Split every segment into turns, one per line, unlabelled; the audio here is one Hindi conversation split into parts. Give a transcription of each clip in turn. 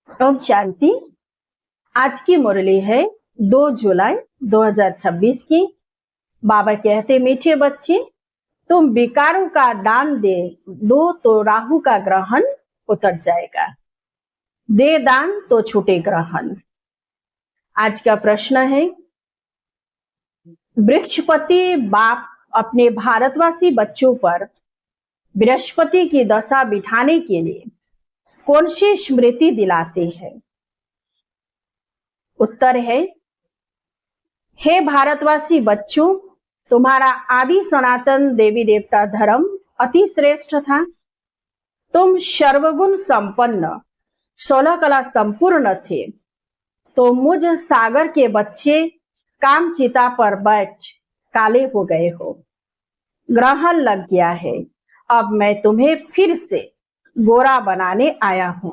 ओम शांति। आज की मुरली है 2 जुलाई 2026 की। बाबा कहते, मीठे बच्चे, तुम विकारों का दान दे दो तो राहु का ग्रहण उतर जाएगा, दे दान तो छूटे ग्रहण। आज का प्रश्न है, बृहस्पति बाप अपने भारतवासी बच्चों पर बृहस्पति की दशा बिठाने के लिए कौन सी स्मृति दिलाते हैं? उत्तर है, हे भारतवासी बच्चों, तुम्हारा आदि सनातन देवी देवता धर्म अति श्रेष्ठ था। तुम सर्वगुण संपन्न 16 कला संपूर्ण थे। तो मुझ सागर के बच्चे काम चिता पर बैठ काले हो गए हो, ग्रहण लग गया है। अब मैं तुम्हें फिर से गोरा बनाने आया हूं।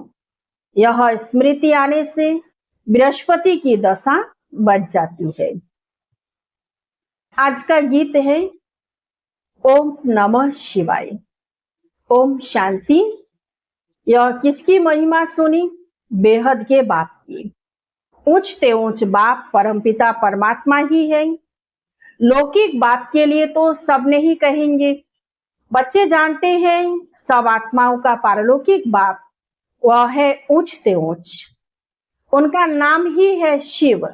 यह स्मृति आने से बृहस्पति की दशा बच जाती है। आज का गीत है ओम नमः शिवाय। ओम शांति। यह किसकी महिमा सुनी? बेहद के बाप की। ऊंचते ऊंच बाप परमपिता परमात्मा ही है। लौकिक बाप के लिए तो सब नहीं कहेंगे। बच्चे जानते हैं सब आत्माओं का पारलौकिक बाप वह है ऊंचते ऊंच। उनका नाम ही है शिव।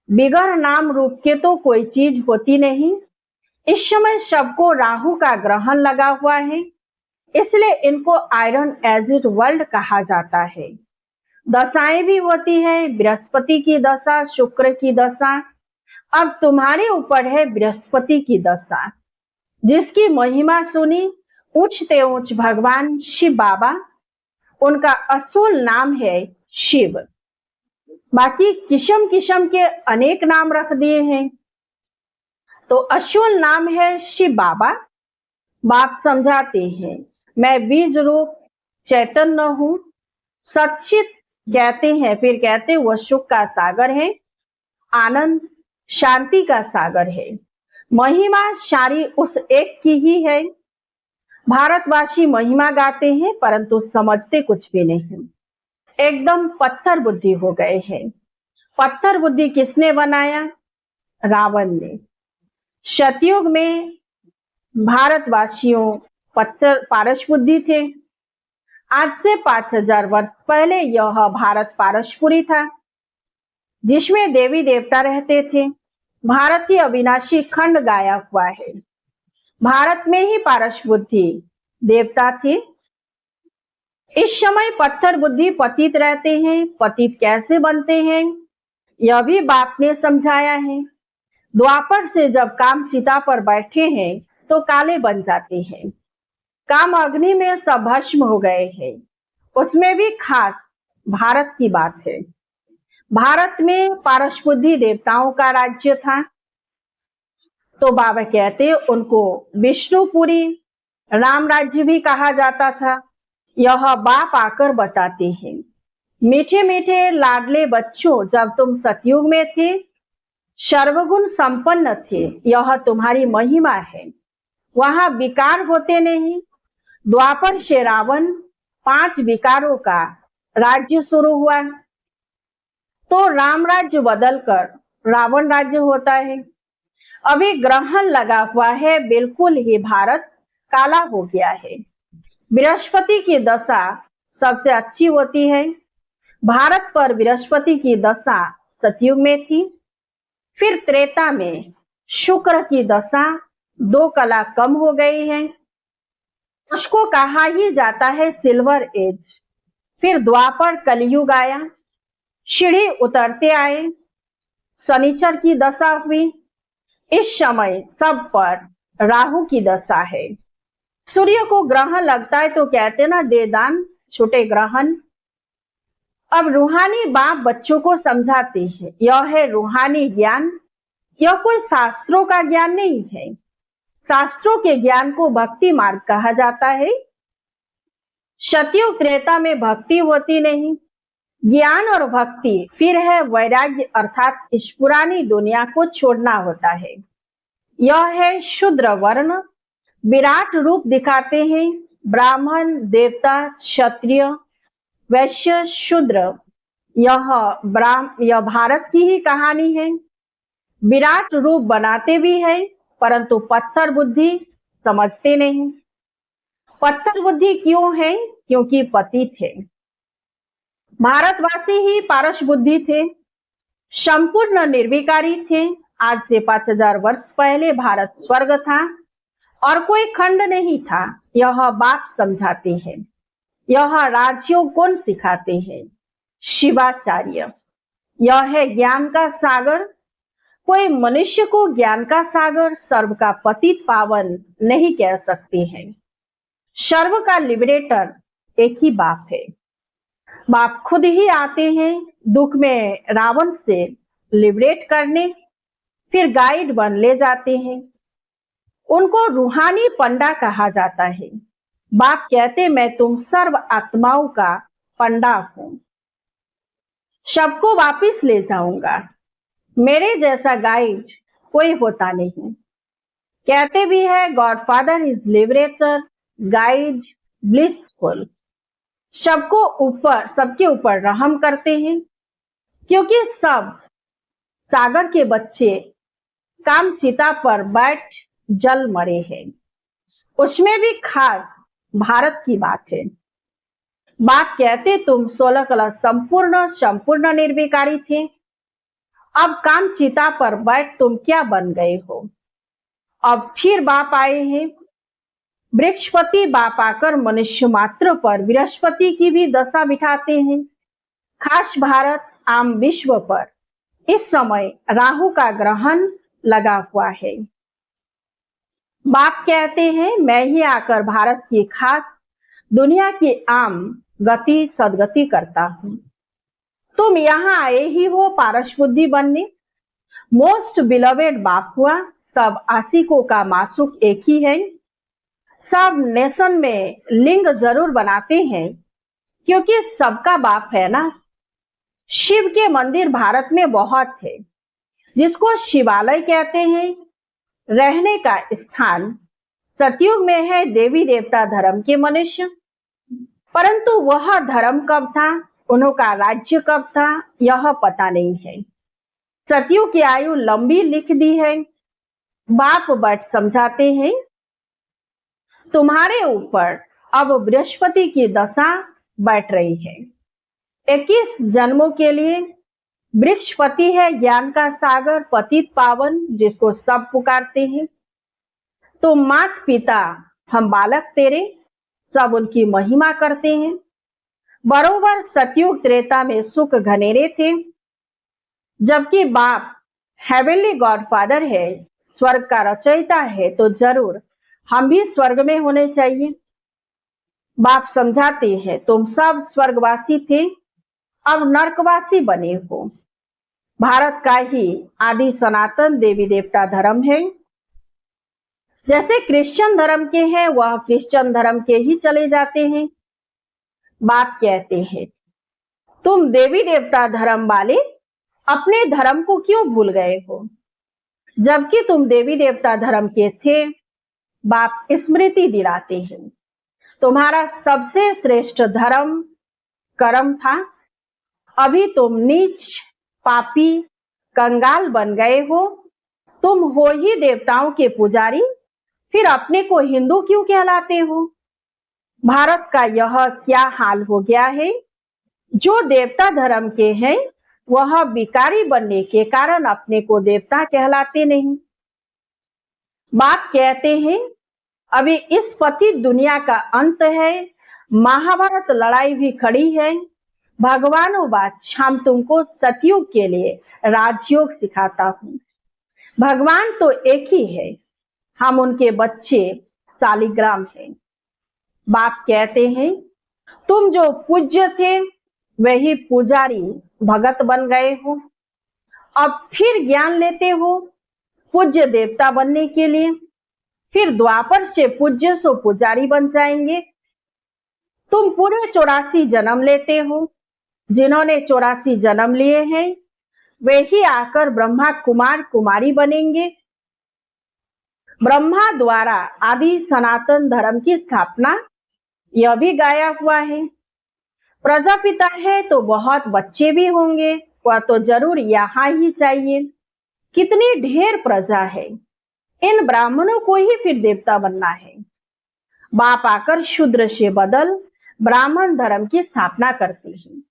बिगर नाम रूप के तो कोई चीज होती नहीं। इस समय सबको राहु का ग्रहण लगा हुआ है, इसलिए इनको आयरन एजिड वर्ल्ड कहा जाता है। दशाएं भी होती है, बृहस्पति की दशा, शुक्र की दशा। अब तुम्हारे ऊपर है बृहस्पति की दशा, जिसकी महिमा सुनी ऊंचते ऊंच भगवान शिव बाबा। उनका असूल नाम है शिव। बाकी किस्म किस्म के अनेक नाम रख दिए हैं, तो असूल नाम है शिव बाबा। बाप समझाते हैं, मैं बीज रूप चैतन्य हूँ। सच्चित कहते हैं, फिर कहते वह सुख का सागर है, आनंद शांति का सागर है। महिमा सारी उस एक की ही है। भारतवासी महिमा गाते हैं परंतु समझते कुछ भी नहीं, एकदम पत्थर बुद्धि हो गए हैं। पत्थर बुद्धि किसने बनाया? रावण ने। सतयुग में भारतवासियों पत्थर पारस बुद्धि थे। आज से 5000 वर्ष पहले यह भारत पारसपुरी था, जिसमें देवी देवता रहते थे। भारत की अविनाशी खंड गाया हुआ है। भारत में ही पारस बुद्धि देवता थे। इस समय पत्थर बुद्धि पतित रहते हैं। पतित कैसे बनते हैं यह भी बाप ने समझाया है। द्वापर से जब काम सीता पर बैठे हैं तो काले बन जाते हैं। काम अग्नि में सब भस्म हो गए हैं। उसमें भी खास भारत की बात है। भारत में पारस बुद्धि देवताओं का राज्य था। तो बाबा कहते उनको विष्णुपुरी राम राज्य भी कहा जाता था। यह बाप आकर बताते हैं, मीठे मीठे लाडले बच्चों, जब तुम सतयुग में थे सर्वगुण संपन्न थे। यह तुम्हारी महिमा है। वहां विकार होते नहीं। द्वापर से रावण 5 विकारों का राज्य शुरू हुआ, तो राम राज्य बदलकर रावण राज्य होता है। अभी ग्रहण लगा हुआ है, बिल्कुल ही भारत काला हो गया है। बृहस्पति की दशा सबसे अच्छी होती है। भारत पर बृहस्पति की दशा सतयुग में थी। फिर त्रेता में शुक्र की दशा 2 कला कम हो गई है, उसको कहा ही जाता है सिल्वर एज। फिर द्वापर कलयुग आया, सीढ़ी उतरते आए, शनिचर की दशा हुई। इस समय सब पर राहु की दशा है। सूर्य को ग्रहण लगता है तो कहते ना, दे दान छूटे ग्रहण। अब रूहानी बाप बच्चों को समझाते हैं, यह है रूहानी ज्ञान। यह कोई शास्त्रों का ज्ञान नहीं है। शास्त्रों के ज्ञान को भक्ति मार्ग कहा जाता है। सतयुग त्रेता में भक्ति होती नहीं। ज्ञान और भक्ति फिर है वैराग्य, अर्थात इस पुरानी दुनिया को छोड़ना होता है। यह है शूद्र वर्ण। विराट रूप दिखाते हैं। ब्राह्मण, देवता, क्षत्रिय, वैश्य, शूद्र, यह भारत की ही कहानी है। विराट रूप बनाते भी है, परंतु पत्थर बुद्धि समझते नहीं। पत्थर बुद्धि क्यों है? क्योंकि पतित है। भारतवासी ही पारस बुद्धि थे, संपूर्ण निर्विकारी थे। आज से 5000 वर्ष पहले भारत स्वर्ग था और कोई खंड नहीं था। यह बात समझाते हैं। यह राज्यों कौन सिखाते हैं? शिवाचार्य। यह है ज्ञान का सागर। कोई मनुष्य को ज्ञान का सागर, सर्व का पतित पावन नहीं कह सकते हैं। सर्व का लिबरेटर एक ही बाप है। बाप खुद ही आते हैं दुख में रावण से लिबरेट करने, फिर गाइड बन ले जाते हैं। उनको रूहानी पंडा कहा जाता है। बाप कहते मैं तुम सर्व आत्माओं का पंडा हूं, सबको वापिस ले जाऊंगा। मेरे जैसा गाइड कोई होता नहीं। कहते भी है God father is liberator, guide blissful. सबके ऊपर रहम करते हैं, क्योंकि सब सागर के बच्चे काम चिता पर बैठ जल मरे हैं। उसमें भी खास भारत की बात है। बात कहते तुम 16 कला संपूर्ण निर्विकारी थे। अब काम चिता पर बैठ तुम क्या बन गए हो? अब फिर बाप आए हैं। बृहस्पति बाप आकर मनुष्य मात्र पर बृहस्पति की भी दशा बिठाते हैं। खास भारत आम विश्व पर इस समय राहु का ग्रहण लगा हुआ है। बाप कहते हैं मैं ही आकर भारत की खास दुनिया की आम गति सदगति करता हूं। तुम यहाँ आए ही हो पारस बुद्धि बनने। मोस्ट बिलवेड बाप हुआ। सब आशिकों का मासूक एक ही है। सब नेशन में लिंग जरूर बनाते हैं, क्योंकि सबका बाप है ना। शिव के मंदिर भारत में बहुत है, जिसको शिवालय कहते हैं। रहने का स्थान सतयुग में है देवी देवता धर्म के मनुष्य। परंतु वह धर्म कब था, उनका राज्य कब था, यह पता नहीं है। सतयुग की आयु लंबी लिख दी है। बाप बट समझाते हैं तुम्हारे ऊपर अब बृहस्पति की दशा बैठ रही है। 21 जन्मों के लिए। बृहस्पति है ज्ञान का सागर, पतित पावन, जिसको सब पुकारते हैं। तुम माता पिता, हम बालक तेरे, सब उनकी महिमा करते हैं। बरोबर सतयुग त्रेता में सुख घनेरे थे, जबकि बाप हेवनली गॉड फादर है, स्वर्ग का रचयिता है, तो जरूर हम भी स्वर्ग में होने चाहिए। बाप समझाते हैं तुम सब स्वर्गवासी थे, अब नरकवासी बने हो। भारत का ही आदि सनातन देवी देवता धर्म है। जैसे क्रिश्चियन धर्म के हैं, वह क्रिश्चियन धर्म के ही चले जाते हैं। बाप कहते हैं तुम देवी देवता धर्म वाले अपने धर्म को क्यों भूल गए हो, जबकि तुम देवी देवता धर्म के थे। बाप स्मृति दिलाते हैं तुम्हारा सबसे श्रेष्ठ धर्म कर्म था। अभी तुम नीच, पापी, कंगाल बन गए हो। तुम हो ही देवताओं के पुजारी, फिर अपने को हिंदू क्यों कहलाते हो? भारत का यह क्या हाल हो गया है? जो देवता धर्म के हैं, वह भिखारी बनने के कारण अपने को देवता कहलाते नहीं। बाप कहते हैं अभी इस पतित दुनिया का अंत है। महाभारत लड़ाई भी खड़ी है। भगवानों बात हम तुमको सतयुग के लिए राजयोग सिखाता हूँ। भगवान तो एक ही है, हम उनके बच्चे शालिग्राम हैं। बाप कहते हैं तुम जो पूज्य थे वही पुजारी भगत बन गए हो। अब फिर ज्ञान लेते हो पूज्य देवता बनने के लिए। फिर द्वापर से पूज्य सो पुजारी बन जाएंगे। तुम पूरे 84 जन्म लेते हो। जिन्होंने 84 जन्म लिए हैं वे ही आकर ब्रह्मा कुमार कुमारी बनेंगे। ब्रह्मा द्वारा आदि सनातन धर्म की स्थापना यह भी गाया हुआ है। प्रजापिता है तो बहुत बच्चे भी होंगे, वह तो जरूर यहाँ ही चाहिए। कितनी ढेर प्रजा है, इन ब्राह्मणों को ही फिर देवता बनना है। बाप आकर शूद्र से बदल ब्राह्मण धर्म की स्थापना करते हैं।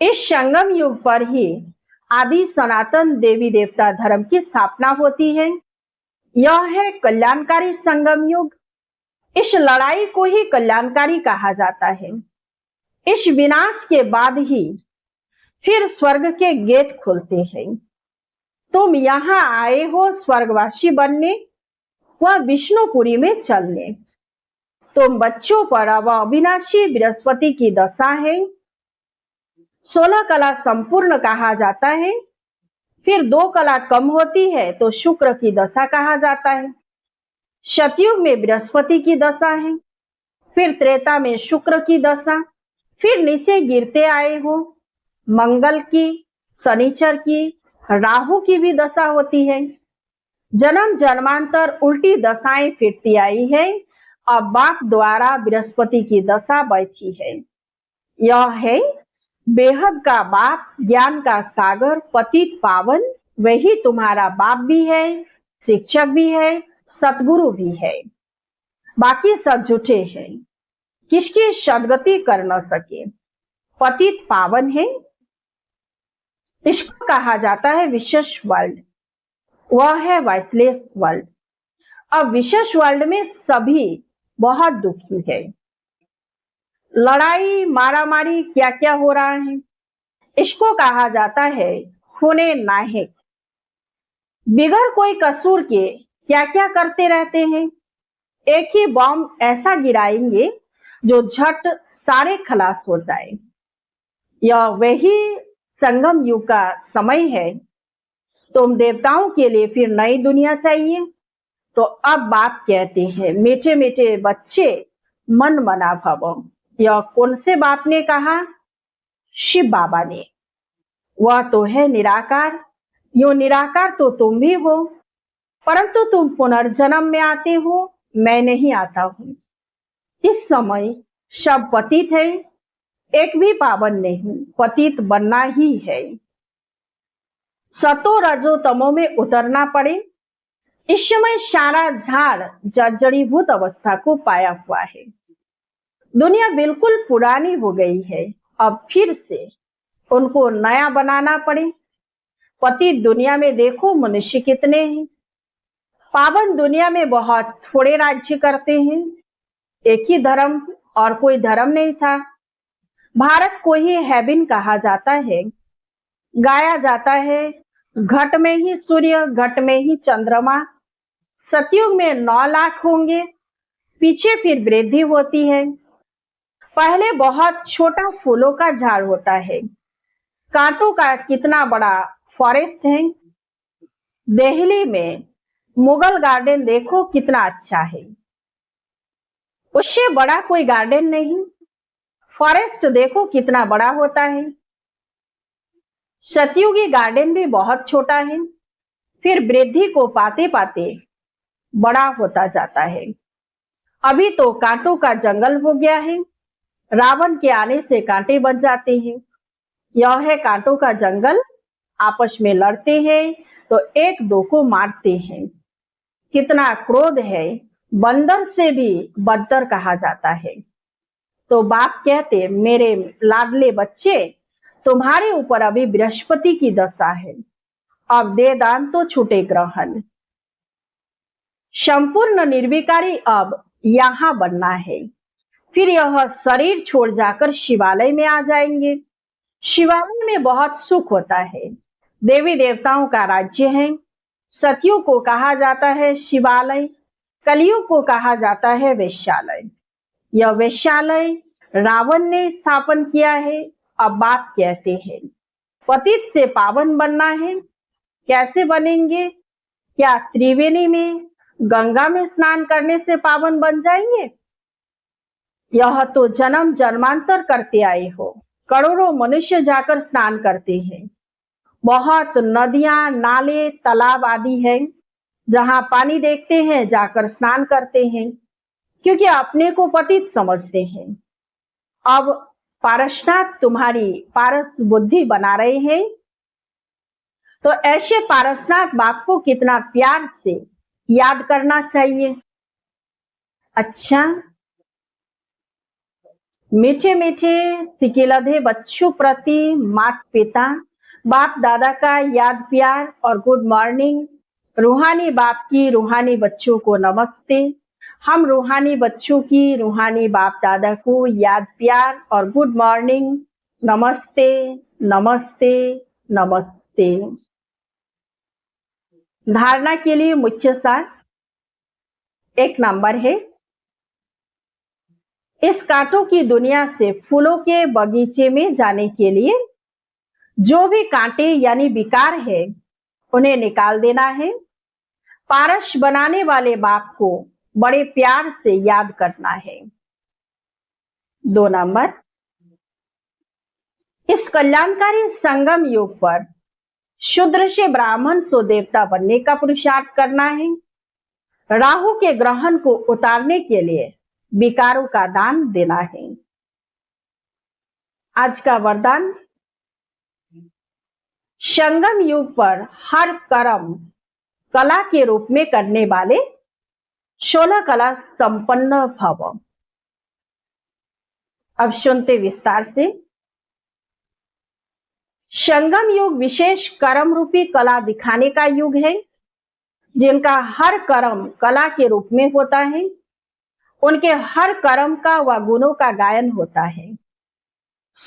इस संगम युग पर ही आदि सनातन देवी देवता धर्म की स्थापना होती है। यह है कल्याणकारी संगम युग। इस लड़ाई को ही कल्याणकारी कहा जाता है। इस विनाश के बाद ही फिर स्वर्ग के गेट खुलते हैं। तुम यहाँ आए हो स्वर्गवासी बनने, वह विष्णुपुरी में चलने। तुम बच्चों पर अब अविनाशी बृहस्पति की दशा है। 16 कला संपूर्ण कहा जाता है, फिर 2 कला कम होती है तो शुक्र की दशा कहा जाता है। सतयुग में बृहस्पति की दशा है, फिर त्रेता में शुक्र की दशा, फिर नीचे गिरते आए हो मंगल की, शनिचर की, राहु की भी दशा होती है। जन्म जन्मांतर उल्टी दशाएं फिरती आई है। अब बाप द्वारा बृहस्पति की दशा बैठी है। यह है बेहद का बाप, ज्ञान का सागर, पतित पावन। वही तुम्हारा बाप भी है, शिक्षक भी है, सतगुरु भी है। बाकी सब झूठे हैं, किसकी सदगति कर न सके। पतित पावन है, इसको कहा जाता है विशेष वर्ल्ड। वह है वाइसलेस वर्ल्ड। अब विशेष वर्ल्ड में सभी बहुत दुखी है। लड़ाई मारामारी क्या क्या हो रहा है, इसको कहा जाता है खूने नाहक। बिगड़ कोई कसूर के क्या क्या करते रहते हैं। एक ही बॉम्ब ऐसा गिराएंगे जो झट सारे खलास हो जाए। यह वही संगम युग का समय है। तुम देवताओं के लिए फिर नई दुनिया चाहिए। तो अब बाप कहते हैं, मीठे मीठे बच्चे मन मना भव। यह कौन से बाप ने कहा? शिव बाबा ने। वह तो है निराकार। यो निराकार तो तुम भी हो, परंतु तुम पुनर्जन्म में आते हो, मैं नहीं आता हूँ। इस समय सब पतित है, एक भी पावन नहीं। पतित बनना ही है। सतो रजो तमो में उतरना पड़े। इस समय सारा झाड़ जर्जरीभूत अवस्था को पाया हुआ है। दुनिया बिल्कुल पुरानी हो गई है। अब फिर से उनको नया बनाना पड़े। पतित दुनिया में देखो मनुष्य कितने हैं। पावन दुनिया में बहुत थोड़े राज्य करते हैं। एक ही धर्म और कोई धर्म नहीं था। भारत को ही हेवन कहा जाता है। गाया जाता है, घट में ही सूर्य, घट में ही चंद्रमा। सतयुग में 9 लाख होंगे, पीछे फिर वृद्धि होती है। पहले बहुत छोटा फूलों का झाड़ होता है। कांटों का कितना बड़ा फॉरेस्ट है। दिल्ली में मुगल गार्डन देखो कितना अच्छा है। उससे बड़ा कोई गार्डन नहीं। फॉरेस्ट देखो कितना बड़ा होता है। सतयुगी गार्डन भी बहुत छोटा है, फिर वृद्धि को पाते पाते बड़ा होता जाता है। अभी तो कांटों का जंगल हो गया है। रावण के आने से कांटे बच जाते हैं। यह है कांटों का जंगल। आपस में लड़ते हैं तो एक दो को मारते हैं। कितना क्रोध है, बंदर से भी बदतर कहा जाता है। तो बाप कहते, मेरे लाडले बच्चे, तुम्हारे ऊपर अभी बृहस्पति की दशा है। अब दे दान तो छूटे ग्रहण। संपूर्ण निर्विकारी अब यहाँ बनना है। फिर यह शरीर छोड़ जाकर शिवालय में आ जाएंगे। शिवालय में बहुत सुख होता है। देवी देवताओं का राज्य है। सतयुग को कहा जाता है शिवालय, कलयुग को कहा जाता है वेश्यालय। यह वेश्यालय रावण ने स्थापन किया है। अब बाप कहते हैं, पतित से पावन बनना है। कैसे बनेंगे? क्या त्रिवेणी में, गंगा में स्नान करने से पावन बन जाएंगे? यह तो जन्म जन्मांतर करते आए हो। करोड़ों मनुष्य जाकर स्नान करते हैं। बहुत नदियां, नाले, तालाब आदि है, जहां पानी देखते हैं जाकर स्नान करते हैं, क्योंकि अपने को पतित समझते हैं। अब पारसनाथ तुम्हारी पारस बुद्धि बना रहे हैं, तो ऐसे पारसनाथ बाप को कितना प्यार से याद करना चाहिए। अच्छा, मीठे मीठे सिकिलधे बच्चों प्रति माता पिता बाप दादा का याद प्यार और गुड मॉर्निंग। रूहानी बाप की रूहानी बच्चों को नमस्ते। हम रूहानी बच्चों की रूहानी बाप दादा को याद प्यार और गुड मॉर्निंग, नमस्ते नमस्ते नमस्ते। धारणा के लिए मुख्य सार। 1 नंबर है, इस कांटों की दुनिया से फूलों के बगीचे में जाने के लिए जो भी कांटे यानी विकार है उन्हें निकाल देना है। पारस बनाने वाले बाप को बड़े प्यार से याद करना है। 2 नंबर, इस कल्याणकारी संगम युग पर शूद्र से ब्राह्मण सो देवता बनने का पुरुषार्थ करना है। राहु के ग्रहण को उतारने के लिए विकारों का दान देना है। आज का वरदान, संगम युग पर हर कर्म कला के रूप में करने वाले 16 कला संपन्न भव। अब सुनते विस्तार से। संगम युग विशेष कर्म रूपी कला दिखाने का युग है। जिनका हर कर्म कला के रूप में होता है, उनके हर कर्म का व गुणों का गायन होता है।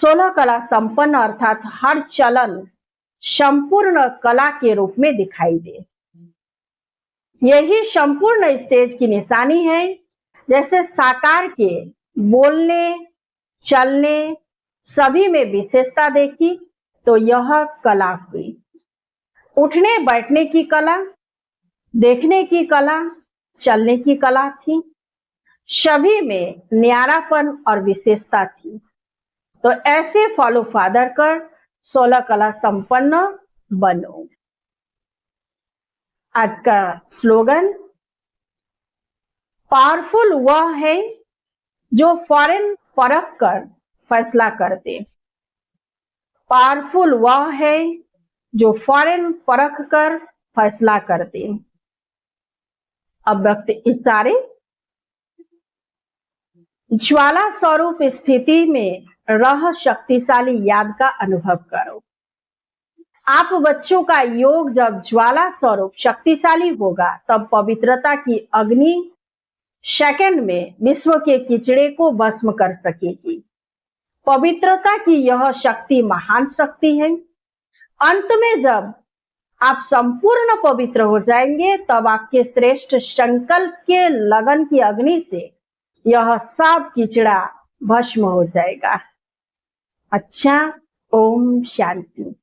16 कला संपन्न अर्थात हर चलन संपूर्ण कला के रूप में दिखाई दे। यही संपूर्ण स्टेज की निशानी है। जैसे साकार के बोलने चलने सभी में विशेषता देखी तो यह कला हुई। उठने बैठने की कला, देखने की कला, चलने की कला थी। सभी में न्यारापन और विशेषता थी। तो ऐसे फॉलो फादर कर 16 कला संपन्न बनो। आज का स्लोगन, पावरफुल वह है जो फौरन परख कर फैसला कर दे। पावरफुल वह है जो फौरन परख कर फैसला कर दे। अब वक्त इशारे। ज्वाला स्वरूप स्थिति में रह शक्तिशाली याद का अनुभव करो। आप बच्चों का योग जब ज्वाला स्वरूप शक्तिशाली होगा तब पवित्रता की अग्नि सेकंड में विश्व के कीचड़े को भस्म कर सकेगी। पवित्रता की यह शक्ति महान शक्ति है। अंत में जब आप संपूर्ण पवित्र हो जाएंगे तब आपके श्रेष्ठ संकल्प के लगन की अग्नि से यह सब कीचड़ा भस्म हो जाएगा। अच्छा, ओम शांति।